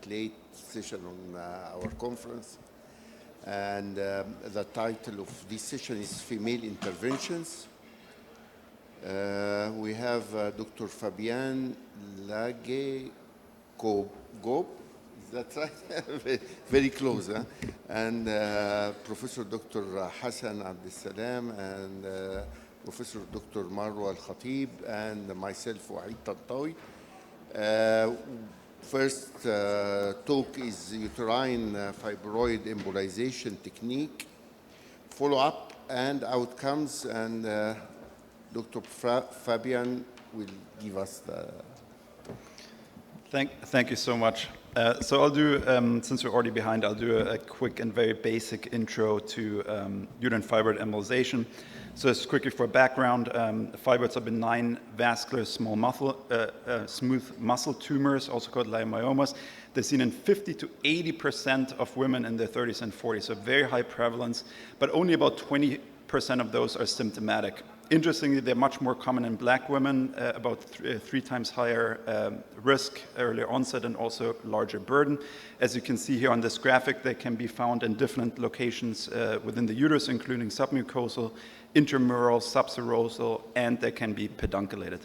late session on our conference. And the title of this session is Female Interventions. We have Dr. Fabian Laage, Gaupp, is that right? Very close, huh? And Professor Dr. Hassan Abdessalam and Professor Dr. Marwa Al-Khatib and myself, Wahid Tantawi. First talk is uterine fibroid embolization technique, follow-up and outcomes, and Dr. Fabian will give us the talk. Thank you so much. So I'll do, since we're already behind, I'll do a quick and very basic intro to uterine fibroid embolization. So just quickly for background, fibroids are benign vascular small muscle, smooth muscle tumors, also called leiomyomas. They're seen in 50 to 80% of women in their 30s and 40s, so very high prevalence, but only about 20% of those are symptomatic. Interestingly, they're much more common in Black women, about three times higher risk, earlier onset, and also larger burden. As you can see here on this graphic, they can be found in different locations within the uterus, including submucosal, intramural, subserosal, and they can be pedunculated.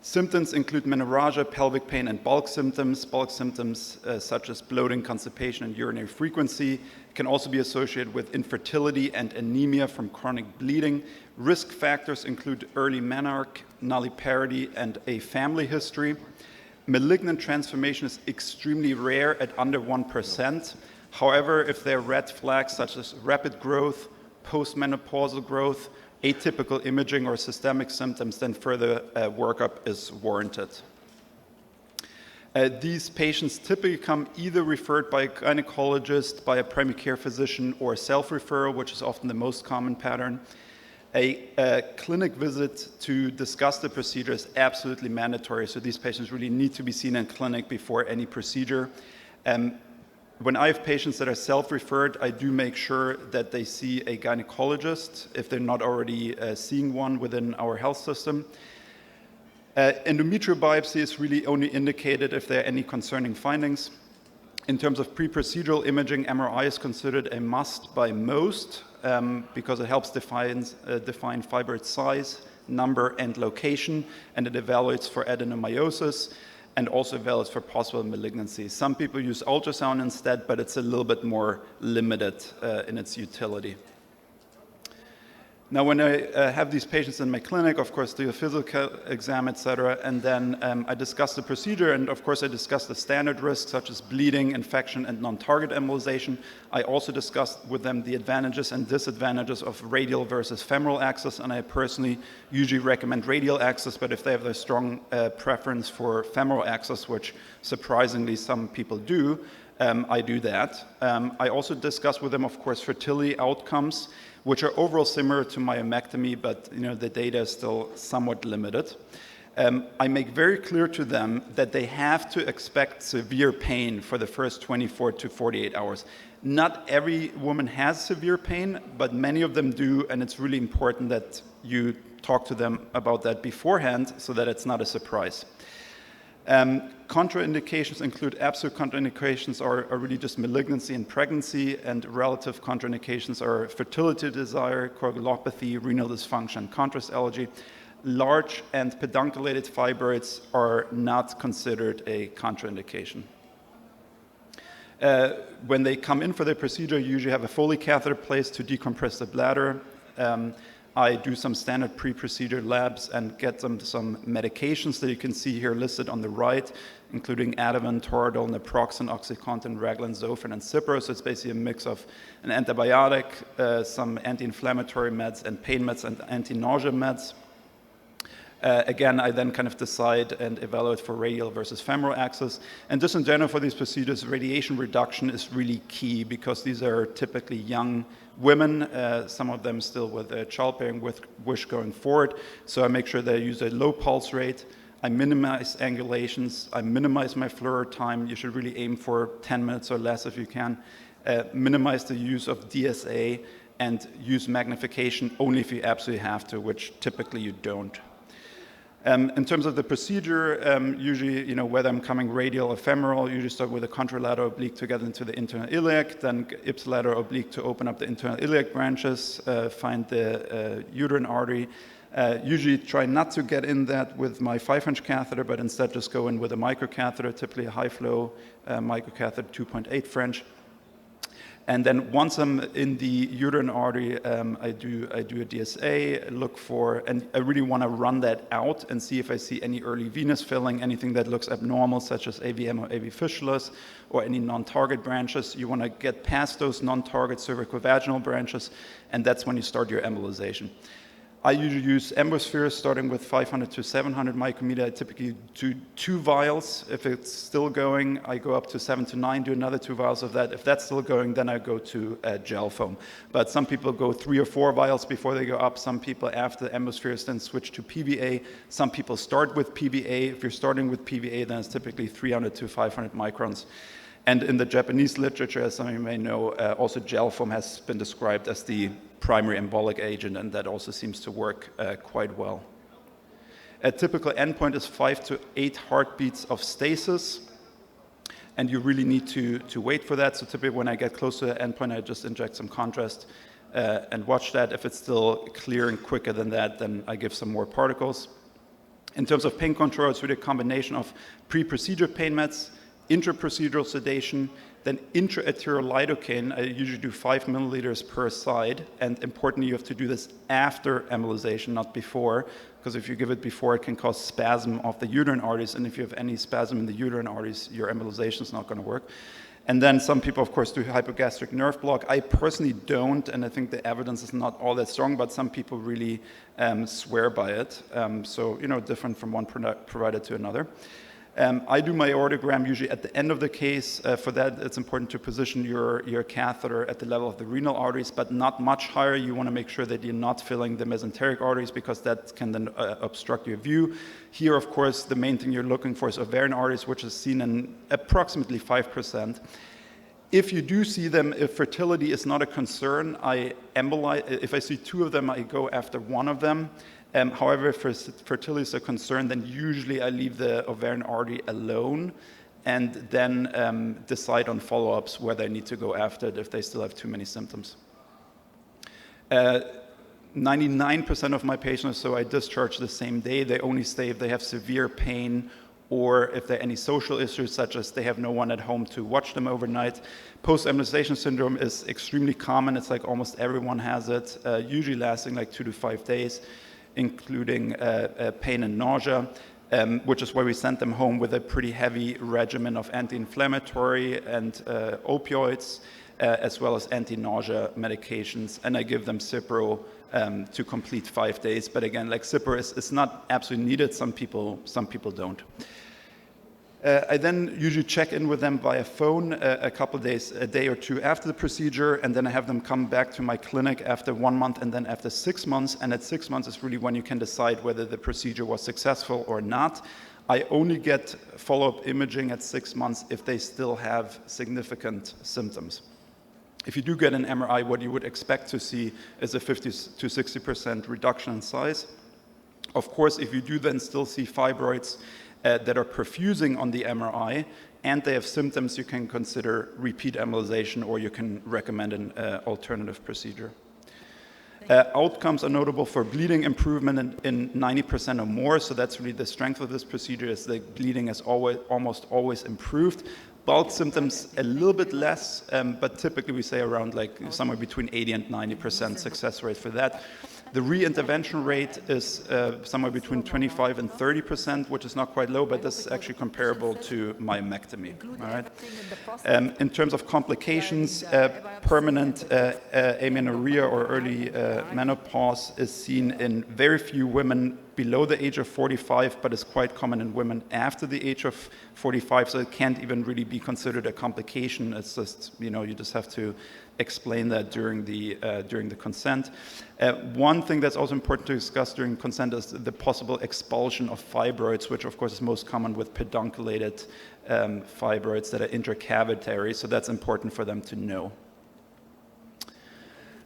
Symptoms include menorrhagia, pelvic pain, and bulk symptoms. Bulk symptoms such as bloating, constipation, and urinary frequency can also be associated with infertility and anemia from chronic bleeding. Risk factors include early menarche, nulliparity, and a family history. Malignant transformation is extremely rare at under 1%. However, if there are red flags such as rapid growth, postmenopausal growth, atypical imaging, or systemic symptoms, then further workup is warranted. These patients typically come either referred by a gynecologist, by a primary care physician, or self-referral, which is often the most common pattern. A clinic visit to discuss the procedure is absolutely mandatory, so these patients really need to be seen in clinic before any procedure. When I have patients that are self-referred, I do make sure that they see a gynecologist if they're not already seeing one within our health system. Endometrial biopsy is really only indicated if there are any concerning findings. In terms of pre-procedural imaging, MRI is considered a must by most because it helps define fibroid size, number, and location, and it evaluates for adenomyosis and also evaluates for possible malignancy. Some people use ultrasound instead, but it's a little bit more limited in its utility. Now, when I have these patients in my clinic, of course, do a physical exam, etc., and then I discuss the procedure, and of course, I discuss the standard risks such as bleeding, infection, and non-target embolization. I also discuss with them the advantages and disadvantages of radial versus femoral access, and I personally usually recommend radial access, but if they have a strong preference for femoral access, which surprisingly some people do, I do that. I also discuss with them, of course, fertility outcomes, which are overall similar to myomectomy, but the data is still somewhat limited. I make very clear to them that they have to expect severe pain for the first 24 to 48 hours. Not every woman has severe pain, but many of them do, and it's really important that you talk to them about that beforehand so that it's not a surprise. Contraindications include absolute contraindications are really just malignancy and pregnancy, and relative contraindications are fertility desire, coagulopathy, renal dysfunction, contrast allergy. Large and pedunculated fibroids are not considered a contraindication. When they come in for the procedure, you usually have a Foley catheter placed to decompress the bladder. I do some standard pre-procedure labs and get them some medications that you can see here listed on the right, including Ativan, Toradol, Naproxen, OxyContin, Raglan, Zofran, and Cipro. So it's basically a mix of an antibiotic, some anti-inflammatory meds, and pain meds and anti-nausea meds. Again, I then kind of decide and evaluate for radial versus femoral access. And just in general for these procedures, radiation reduction is really key because these are typically young women, some of them still with childbearing wish going forward. So I make sure that I use a low pulse rate. I minimize angulations. I minimize my fluoro time. You should really aim for 10 minutes or less if you can. Minimize the use of DSA and use magnification only if you absolutely have to, which typically you don't. In terms of the procedure, usually, whether I'm coming radial or femoral, usually start with a contralateral oblique to get into the internal iliac, then ipsilateral oblique to open up the internal iliac branches, find the uterine artery. Usually try not to get in that with my 5-inch catheter, but instead just go in with a microcatheter, typically a high-flow microcatheter, 2.8 French. And then once I'm in the uterine artery, I do a DSA, look for, and I really want to run that out and see if I see any early venous filling, anything that looks abnormal, such as AVM or AV fistulas, or any non-target branches. You want to get past those non-target cervicovaginal branches, and that's when you start your embolization. I usually use embospheres starting with 500 to 700 micrometer. I typically do 2 vials. If it's still going, I go up to 7 to 9, do another 2 vials of that. If that's still going, then I go to gel foam. But some people go 3 or 4 vials before they go up. Some people after the embospheres then switch to PVA. Some people start with PVA. If you're starting with PVA, then it's typically 300 to 500 microns. And in the Japanese literature, as some of you may know, also gel foam has been described as the primary embolic agent, and that also seems to work quite well. A typical endpoint is 5 to 8 heartbeats of stasis, and you really need to wait for that. So typically when I get close to the endpoint, I just inject some contrast and watch that. If it's still clearing quicker than that, then I give some more particles. In terms of pain control, it's really a combination of pre-procedure pain meds, intra-procedural sedation, then intra-arterial lidocaine. I usually do 5 milliliters per side, and importantly, you have to do this after embolization, not before, because if you give it before, it can cause spasm of the uterine arteries, and if you have any spasm in the uterine arteries, your embolization is not going to work. And then some people, of course, do hypogastric nerve block. I personally don't, and I think the evidence is not all that strong, but some people really swear by it. So, different from one provider to another. I do my aortogram usually at the end of the case. For that, it's important to position your catheter at the level of the renal arteries, but not much higher. You want to make sure that you're not filling the mesenteric arteries, because that can then obstruct your view. Here, of course, the main thing you're looking for is ovarian arteries, which is seen in approximately 5%. If you do see them, if fertility is not a concern, I embolize. If I see 2 of them, I go after 1 of them. However, if fertility is a concern, then usually I leave the ovarian artery alone and then decide on follow-ups whether I need to go after it if they still have too many symptoms. 99% of my patients, so I discharge the same day. They only stay if they have severe pain or if there are any social issues, such as they have no one at home to watch them overnight. Post-embolization syndrome is extremely common. It's like almost everyone has it, usually lasting like 2 to 5 days, including pain and nausea, which is why we sent them home with a pretty heavy regimen of anti-inflammatory and opioids, as well as anti-nausea medications. And I give them Cipro to complete 5 days. But again, like Cipro is not absolutely needed. Some people don't. I then usually check in with them via phone a couple of days, a day or 2 after the procedure, and then I have them come back to my clinic after 1 month and then after 6 months. And at 6 months is really when you can decide whether the procedure was successful or not. I only get follow-up imaging at 6 months if they still have significant symptoms. If you do get an MRI, what you would expect to see is a 50 to 60% reduction in size. Of course, if you do then still see fibroids that are perfusing on the MRI and they have symptoms, you can consider repeat embolization, or you can recommend an alternative procedure. Outcomes are notable for bleeding improvement in 90% or more, so that's really the strength of this procedure, is the bleeding is almost always improved. Bulk symptoms a little bit less, but typically we say around like somewhere between 80 and 90% success rate for that. The re-intervention rate is somewhere between 25 and 30%, which is not quite low, but this is actually comparable to myomectomy. All right. In terms of complications, permanent amenorrhea or early menopause is seen in very few women below the age of 45, but is quite common in women after the age of 45, so it can't even really be considered a complication. It's just, you just have to explain that during the consent. One thing that's also important to discuss during consent is the possible expulsion of fibroids, which of course is most common with pedunculated fibroids that are intracavitary, so that's important for them to know.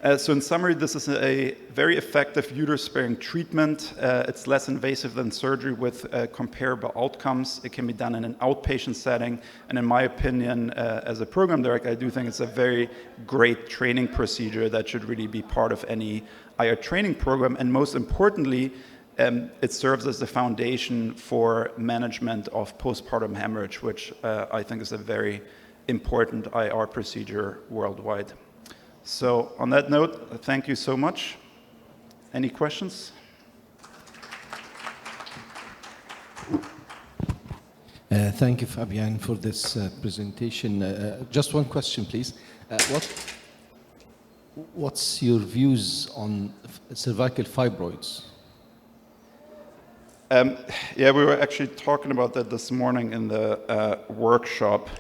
So in summary, this is a very effective uterus-sparing treatment. It's less invasive than surgery with comparable outcomes. It can be done in an outpatient setting. And in my opinion, as a program director, I do think it's a very great training procedure that should really be part of any IR training program. And most importantly, it serves as the foundation for management of postpartum hemorrhage, which I think is a very important IR procedure worldwide. So on that note, thank you so much. Any questions? Thank you, Fabian, for this presentation. Just one question, please. What's your views on cervical fibroids? Yeah, we were actually talking about that this morning in the workshop.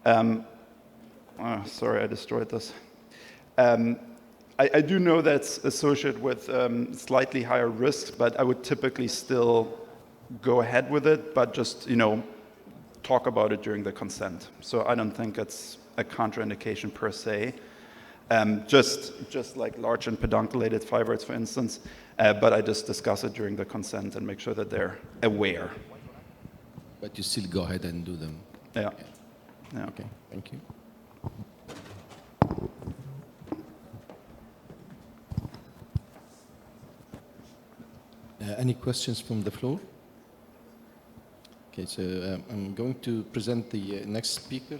Sorry, I destroyed this. I do know that's associated with slightly higher risks, but I would typically still go ahead with it, but just, talk about it during the consent. So I don't think it's a contraindication per se. Just like large and pedunculated fibroids, for instance, but I just discuss it during the consent and make sure that they're aware. But you still go ahead and do them? Yeah. Yeah. Okay, thank you. Any questions from the floor? Okay, so I'm going to present the next speaker.